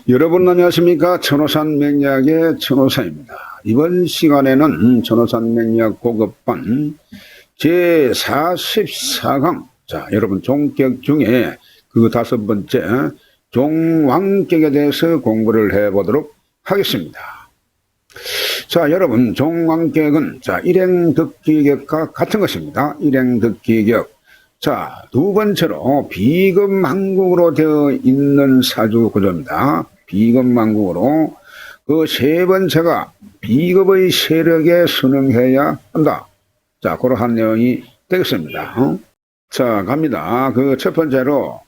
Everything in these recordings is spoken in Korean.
여러분 안녕하십니까. 천호산 맹약의 천호사입니다. 이번 시간에는 천호산 맹약 고급반 제44강, 자 여러분 종격 중에 그 5번째 종왕격에 대해서 공부를 해보도록 하겠습니다. 자 여러분, 종왕격은 자 일행득기격과 같은 것입니다. 일행득기격. 자, 두 번째로 비급망국으로 되어 있는 사주 구조입니다. 비급망국으로. 그 세 번째가 비급의 세력에 순응해야 한다. 자, 그러한 내용이 되겠습니다. 자, 갑니다. 그 첫 번째로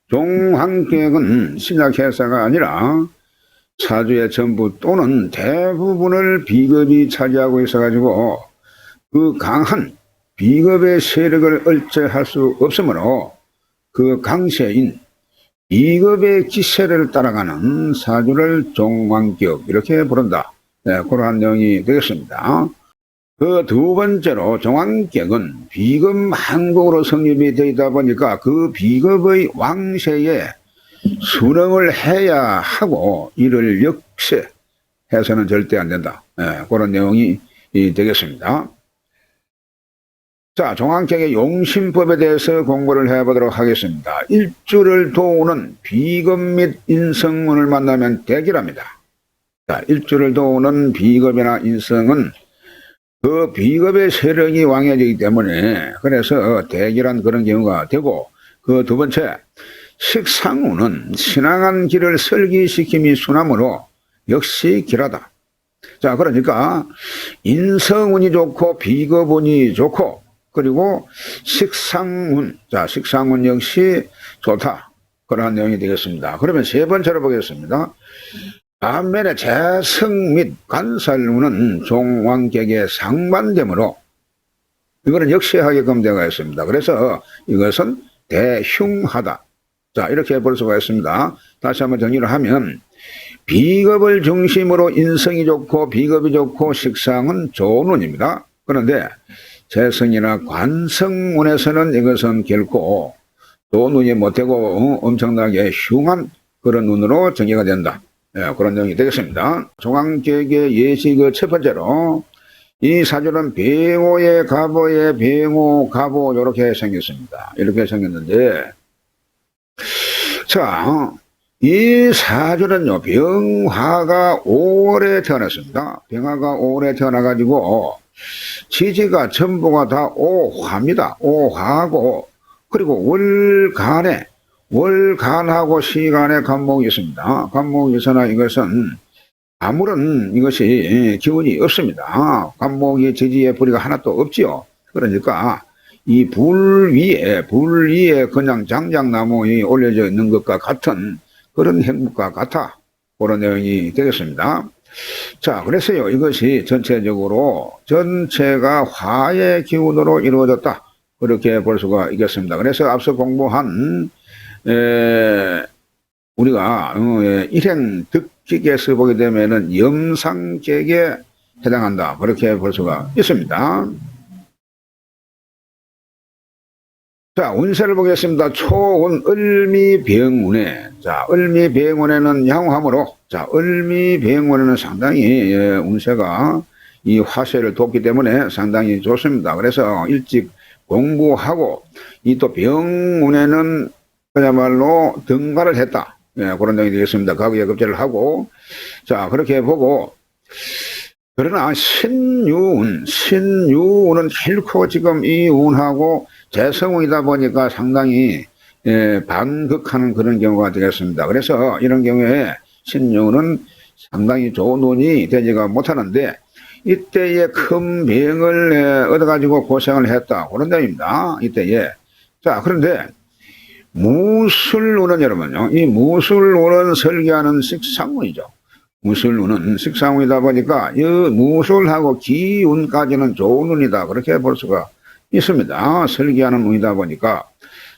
종황격은 신약해사가 아니라 사주의 전부 또는 대부분을 비급이 차지하고 있어가지고 그 강한 비급의 세력을 얼제할 수 없으므로 그 강세인 비급의 기세를 따라가는 사주를 종왕격 이렇게 부른다. 네, 그러한 내용이 되겠습니다. 그 두 번째로 종왕격은 비급망국으로 성립이 되다 보니까 그 비급의 왕세에 순응을 해야 하고 이를 역세해서는 절대 안 된다. 네, 그런 내용이 되겠습니다. 자, 종황격의 용신법에 대해서 공부를 해보도록 하겠습니다. 일주를 도우는 비급 및 인성운을 만나면 대기랍니다. 자, 일주를 도우는 비급이나 인성은 그 비급의 세력이 왕해지기 때문에 그래서 대기란 그런 경우가 되고, 그 두 번째 식상운은 신앙한 길을 설기시킴이 순함으로 역시 길하다. 자, 그러니까 인성운이 좋고 비급운이 좋고 그리고 식상운, 자 식상운 역시 좋다. 그러한 내용이 되겠습니다. 그러면 세 번째로 보겠습니다. 반면에 재성 및 관살운은 종왕격에 상반되므로 이거는 역시하게끔 되어 있습니다. 그래서 이것은 대흉하다. 자, 이렇게 볼 수가 있습니다. 다시 한번 정리를 하면 비급을 중심으로 인성이 좋고 비급이 좋고 식상은 좋은 운입니다. 그런데 재성이나 관성운에서는 이것은 결코 좋은 운이 못되고 엄청나게 흉한 그런 운으로 정의가 된다. 네, 그런 내용이 되겠습니다. 종황격의 예시 그 첫 번째로 이 사주는 병호의 갑오의 병호 갑오 이렇게 생겼습니다. 이렇게 생겼는데, 자, 이 사주는요 병화가 5월에 태어났습니다. 병화가 5월에 태어나가지고 지지가 전부가 다 오화입니다. 오화하고 그리고 월간하고 시간에 간목이 있습니다. 간목이 있으나 이것은 아무런 이것이 기운이 없습니다. 간목이 지지에 뿌리가 하나도 없지요. 그러니까 이 불 위에 그냥 장작나무에 올려져 있는 것과 같은 그런 행복과 같아. 그런 내용이 되겠습니다. 자, 그래서요 이것이 전체가 화의 기운으로 이루어졌다. 그렇게 볼 수가 있겠습니다. 그래서 앞서 공부한 우리가 일행득기에서 보게 되면은 염상격에 해당한다. 그렇게 볼 수가 있습니다. 자, 운세를 보겠습니다. 초운 을미병운에, 자, 을미병운에는 양호함으로, 자, 을미병운에는 상당히 운세가 이 화세를 돕기 때문에 상당히 좋습니다. 그래서 일찍 공부하고, 이 또 병운에는 그야말로 등가를 했다. 예, 그런 내용이 되겠습니다. 가구에 급제를 하고, 자, 그렇게 보고, 그러나 신유운은 결코 지금 이 운하고 재성운이다 보니까 상당히 반극하는 그런 경우가 되겠습니다. 그래서 이런 경우에 신유운은 상당히 좋은 운이 되지가 못하는데 이때에 큰 병을 얻어가지고 고생을 했다. 그런 내용입니다. 이때에. 자, 그런데 무술운은 여러분요, 이 무술운은 설계하는 식상운이죠. 무술운은 식상운이다 보니까 이 무술하고 기운까지는 좋은 운이다. 그렇게 볼 수가 있습니다. 설계하는 운이다 보니까.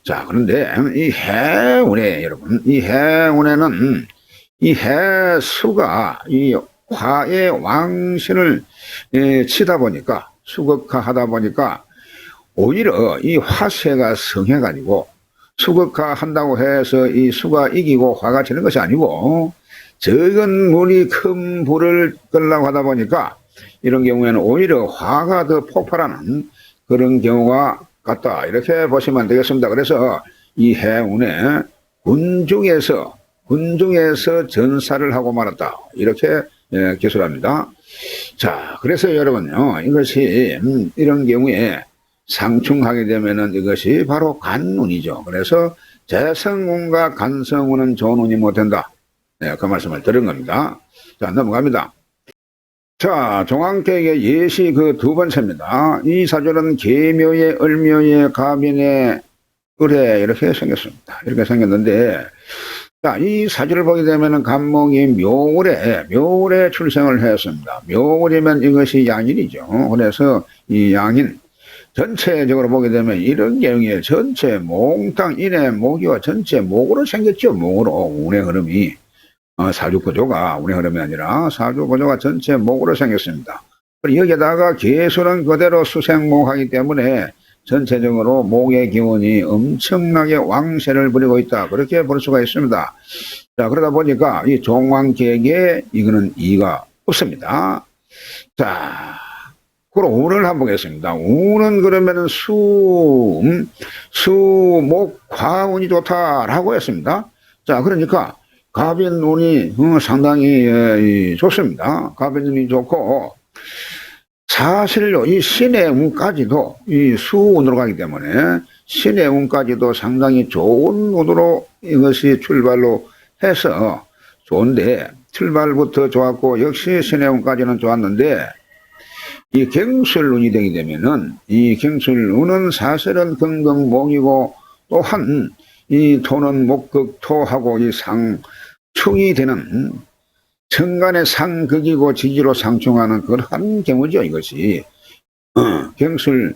자, 그런데 이 해운에 여러분, 이 해운에는 이 해수가 이 화의 왕신을 치다 보니까 수극화하다 보니까 오히려 이 화세가 성해가지고 수극화한다고 해서 이 수가 이기고 화가 치는 것이 아니고 적은 물이 큰 불을 끌려고 하다 보니까 이런 경우에는 오히려 화가 더 폭발하는 그런 경우가 같다. 이렇게 보시면 되겠습니다. 그래서 이 해운에 군중에서 전사를 하고 말았다. 이렇게 기술합니다. 자, 그래서 여러분요, 이것이 이런 경우에 상충하게 되면은 이것이 바로 간운이죠. 그래서 재성운과 간성운은 좋은 운이 못 된다. 네, 그 말씀을 들은 겁니다. 자, 넘어갑니다. 자, 종황계의 예시 그 두 번째입니다. 이 사주는 계묘의 을묘의 가빈의 을에 이렇게 생겼습니다. 이렇게 생겼는데, 자, 이 사주를 보게 되면은 간목이 묘월에 출생을 했습니다. 묘월이면 이것이 양인이죠. 그래서 이 양인, 전체적으로 보게 되면 이런 경우에 전체 몽땅 인의 모기와 전체 목으로 생겼죠. 목으로 운의 흐름이. 사주 구조가 운의 흐름이 아니라 사주 구조가 전체 목으로 생겼습니다. 여기에다가 계수는 그대로 수생목하기 때문에 전체적으로 목의 기운이 엄청나게 왕세를 부리고 있다. 그렇게 볼 수가 있습니다. 자, 그러다 보니까 이 종황계에 이거는 이가 없습니다. 자, 그럼 운을 한번 보겠습니다. 운은 그러면은 목, 과운이 좋다라고 했습니다. 자, 그러니까 갑인 운이 상당히 좋습니다. 갑인 운이 좋고, 사실로 이 신의 운까지도 이 수운으로 가기 때문에 신의 운까지도 상당히 좋은 운으로 이것이 출발로 해서 좋은데, 출발부터 좋았고 역시 신의 운까지는 좋았는데, 이 경술운이 되게 되면은 이 경술운은 사실은 금극목이고, 또한 이 토는 목극토하고 이 상충이 되는 천간의 상극이고 지지로 상충하는 그러한 경우죠. 이것이 경술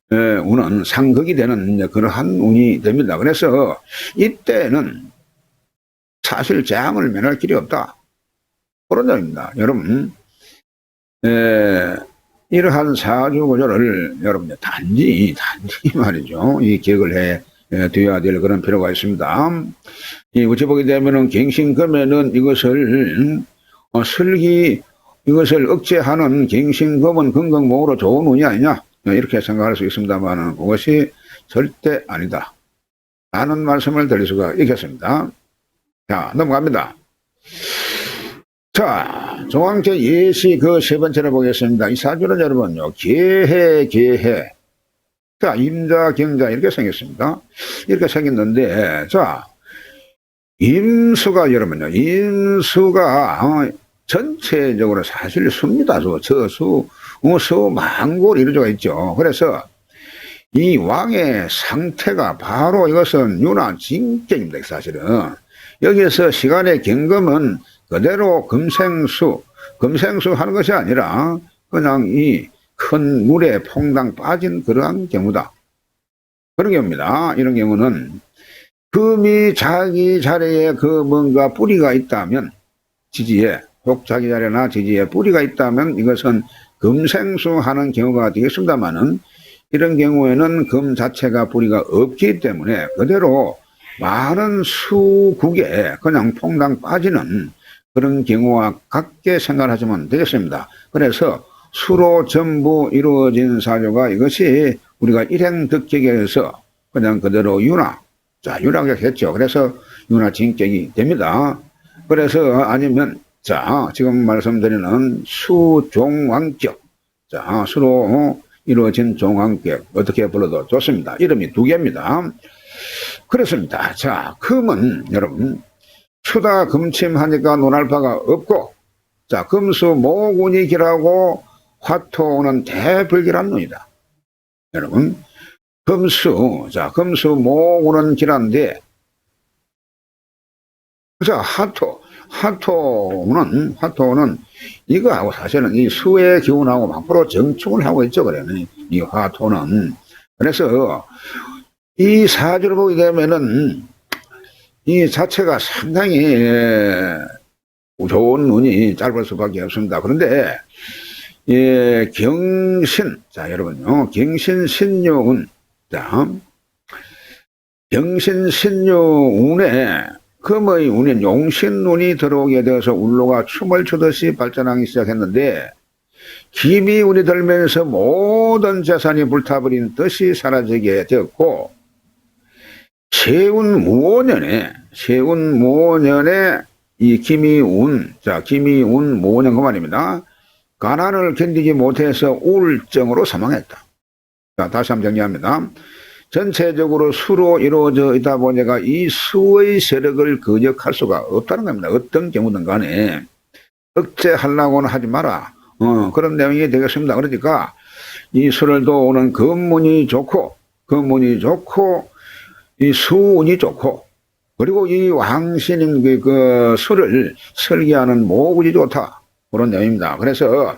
운은 상극이 되는 그러한 운이 됩니다. 그래서 이때는 사실 재앙을 면할 길이 없다. 그런 점입니다. 여러분, 이러한 사주 구조를 여러분 단지 말이죠. 이 기억을 해 두어야 될 그런 필요가 있습니다. 어찌 보게 되면은 갱신금에는 이것을 이것을 억제하는 갱신금은 건강목으로 좋은 운이 아니냐 이렇게 생각할 수 있습니다만 그것이 절대 아니다 라는 말씀을 드릴 수가 있겠습니다. 자, 넘어갑니다. 자, 종황계 예시 그 세 번째로 보겠습니다. 이 사주는 여러분요, 계해. 자, 임자, 경자 이렇게 생겼습니다. 이렇게 생겼는데, 자, 임수가 여러분요, 임수가 전체적으로 사실 수입니다. 수, 망골 이런 수가 있죠. 그래서 이 왕의 상태가 바로 이것은 윤화진격입니다. 사실은 여기에서 시간의 경금은 그대로 금생수 하는 것이 아니라 그냥 이 큰 물에 퐁당 빠진 그러한 경우다. 그런 경우입니다. 이런 경우는 금이 자기 자리에 그 뭔가 뿌리가 있다면 지지에 혹 자기 자리나 지지에 뿌리가 있다면 이것은 금생수 하는 경우가 되겠습니다만은 이런 경우에는 금 자체가 뿌리가 없기 때문에 그대로 많은 수국에 그냥 퐁당 빠지는 그런 경우와 같게 생각하시면 되겠습니다. 그래서 수로 전부 이루어진 사주가 이것이 우리가 일행득격에서 그냥 그대로 윤화격했죠. 그래서 윤화진격이 됩니다. 그래서 아니면 자, 지금 말씀드리는 수종왕격, 자, 수로 이루어진 종왕격 어떻게 불러도 좋습니다. 이름이 두 개입니다. 그렇습니다. 자, 금은 여러분 수다 금침하니까 논할 바가 없고, 자, 금수 모군이 길하고 화토는 대불길한 논이다. 여러분, 금수 모군은 길한데, 자, 화토는 이거하고 사실은 이 수의 기운하고 막바로 정충을 하고 있죠. 그래, 이 화토는. 그래서 이 사주를 보게 되면은 이 자체가 상당히 좋은 운이 짧을 수밖에 없습니다. 그런데 경신, 자 여러분요, 경신신유운, 자 경신신유운에 금의 운인 용신운이 들어오게 되어서 울로가 춤을 추듯이 발전하기 시작했는데 김이 운이 들면서 모든 재산이 불타버린 뜻이 사라지게 되었고 세운 무오년에 이 김이운 무오년 그 말입니다. 가난을 견디지 못해서 우울증으로 사망했다. 자, 다시 한번 정리합니다. 전체적으로 수로 이루어져 있다 보니까 이 수의 세력을 거역할 수가 없다는 겁니다. 어떤 경우든 간에 억제하려고는 하지 마라. 그런 내용이 되겠습니다. 그러니까 이 수를 도우는 금문이 좋고 이 수운이 좋고 그리고 이 왕신인 그 수를 설계하는 모국이 좋다. 그런 내용입니다. 그래서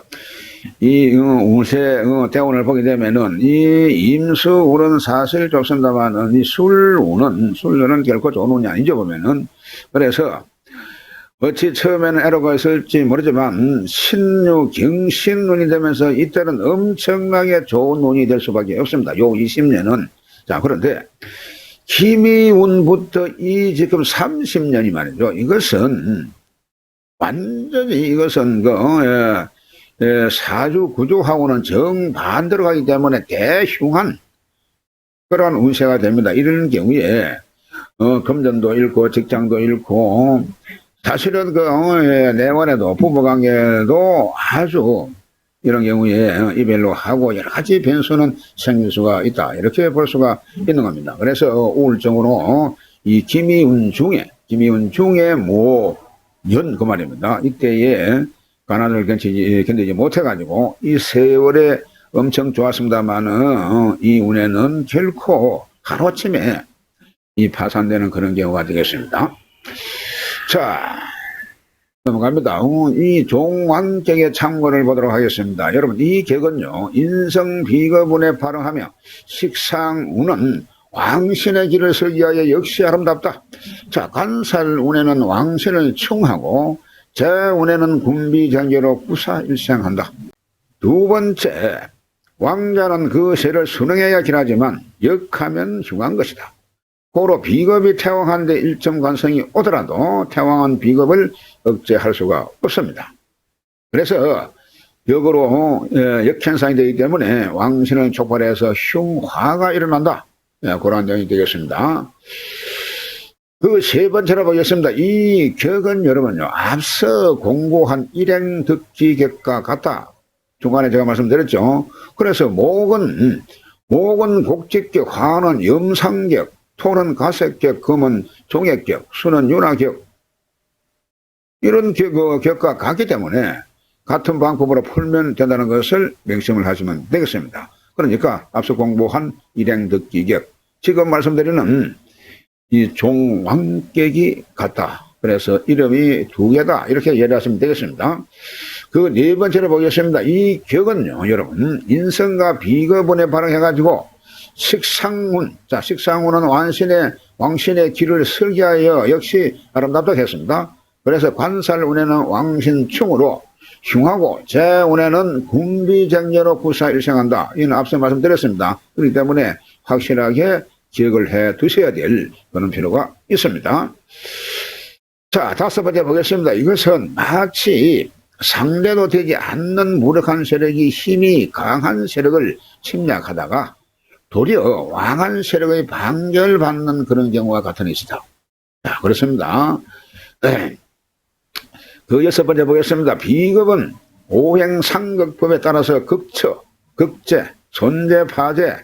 이 운세 대운을 보게 되면은 이 임수운은 사실 좋습니다만은 이 술운은 결코 좋은 운이 아니죠 보면은. 그래서 어찌 처음에는 애로가 있을지 모르지만 신유 경신운이 되면서 이때는 엄청나게 좋은 운이 될 수밖에 없습니다. 요 20년은. 자, 그런데 김이운부터 이 지금 30년이 말이죠. 이것은 완전히 사주 구조하고는 정반대로 가기 때문에 대흉한 그러한 운세가 됩니다. 이런 경우에 금전도 잃고 직장도 잃고 사실은 내원에도 부부관계도 아주 이런 경우에 이별로 하고 여러 가지 변수는 생길 수가 있다. 이렇게 볼 수가 있는 겁니다. 그래서 우울증으로 이 김이운 중에 모연 그 말입니다. 이때에 가난을 견디지 못해가지고 이 세월에 엄청 좋았습니다만은 이 운에는 결코 하루아침에 이 파산되는 그런 경우가 되겠습니다. 자, 넘어갑니다. 이 종왕격의 참고를 보도록 하겠습니다. 여러분, 이 격은요, 인성 비거분에 발흥하며 식상운은 왕신의 길을 설기하여 역시 아름답다. 자, 간살운에는 왕신을 충하고 재운에는 군비장계로 구사일생한다. 두 번째, 왕자는 그 세를 순응해야 지나지만 역하면 흉한 것이다. 고로 비겁이 태왕한데 일점 관성이 오더라도 태왕한 비겁을 억제할 수가 없습니다. 그래서 역으로 역현상이 되기 때문에 왕신을 촉발해서 흉화가 일어난다. 그런 내용이 되겠습니다. 그 세 번째로 보겠습니다. 이 격은 여러분요, 앞서 공고한 일행득지격과 같다. 중간에 제가 말씀드렸죠. 그래서 목은 곡직격, 화는 염상격, 토는 가색격, 금은 종액격, 수는 윤화격. 이런 격과 같기 때문에 같은 방법으로 풀면 된다는 것을 명심을 하시면 되겠습니다. 그러니까 앞서 공부한 일행득지격, 지금 말씀드리는 이 종왕격이 같다. 그래서 이름이 두 개다. 이렇게 이해하시면 되겠습니다. 그 네 번째로 보겠습니다. 이 격은요, 여러분, 인성과 비거분에 발흥해가지고 식상운, 자, 식상운은 왕신의 길을 설계하여 역시 아름답다고 했습니다. 그래서 관살운에는 왕신충으로 흉하고 재운에는 군비쟁려로 구사일생한다. 이는 앞서 말씀드렸습니다. 그렇기 때문에 확실하게 기억을 해 두셔야 될 그런 필요가 있습니다. 자, 다섯 번째 보겠습니다. 이것은 마치 상대도 되지 않는 무력한 세력이 힘이 강한 세력을 침략하다가 도리어 왕한 세력의 방결받는 그런 경우가 같은 것이다. 자, 그렇습니다. 네. 그 여섯 번째 보겠습니다. 비겁은 오행상극법에 따라서 극처, 극제, 손재, 파재,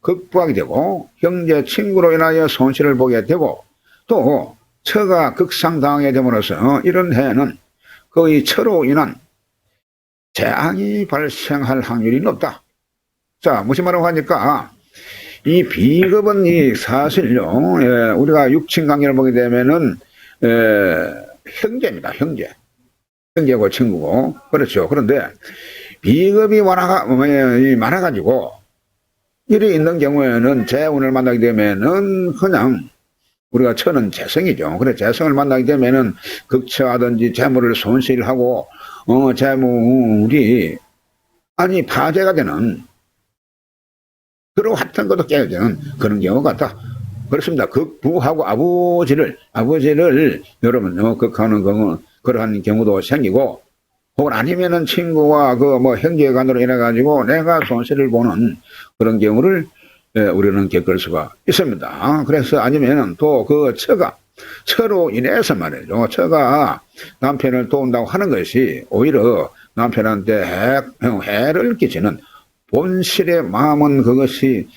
극부하게 되고 형제, 친구로 인하여 손실을 보게 되고 또 처가 극상당하게 됨으로써 이런 해에는 거의 처로 인한 재앙이 발생할 확률이 높다. 자, 무슨 말을 하니까 이 비겁은 이 사실요, 우리가 육친관계를 보게 되면은 형제입니다. 형제고 친구고. 그렇죠. 그런데 비겁이 많아가지고 일이 있는 경우에는 재운을 만나게 되면은 그냥 우리가 처는 재성이죠. 그래 재성을 만나게 되면은 극처하든지 재물을 손실하고 재물이 파재가 되는 들어왔던 것도 깨어지는 그런 경우 같다. 그렇습니다. 극부하고 아버지를 여러분 극하는 그러한 경우도 생기고, 혹은 아니면은 친구와 형제간으로 인해 가지고 내가 손실을 보는 그런 경우를 우리는 겪을 수가 있습니다. 그래서 아니면은 또 처로 인해서 말이죠. 처가 남편을 도운다고 하는 것이 오히려 남편한테 해를 끼치는 본실의 마음은 그것이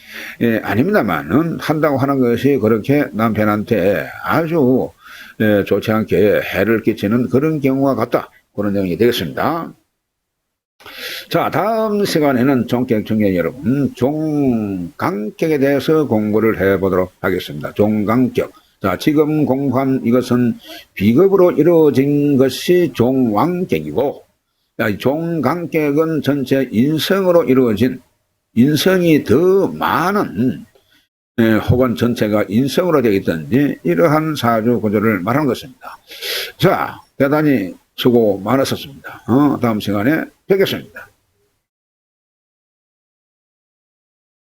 아닙니다만은 한다고 하는 것이 그렇게 남편한테 아주 좋지 않게 해를 끼치는 그런 경우가 같다. 그런 내용이 되겠습니다. 자, 다음 시간에는 종격 청년 여러분, 종강격에 대해서 공부를 해보도록 하겠습니다. 종강격. 자, 지금 공부한 이것은 비급으로 이루어진 것이 종왕격이고, 종강격은 전체 인성으로 이루어진, 인성이 더 많은, 혹은 전체가 인성으로 되어 있든지 이러한 사주 구조를 말하는 것입니다. 자, 대단히 수고 많으셨습니다. 다음 시간에 뵙겠습니다.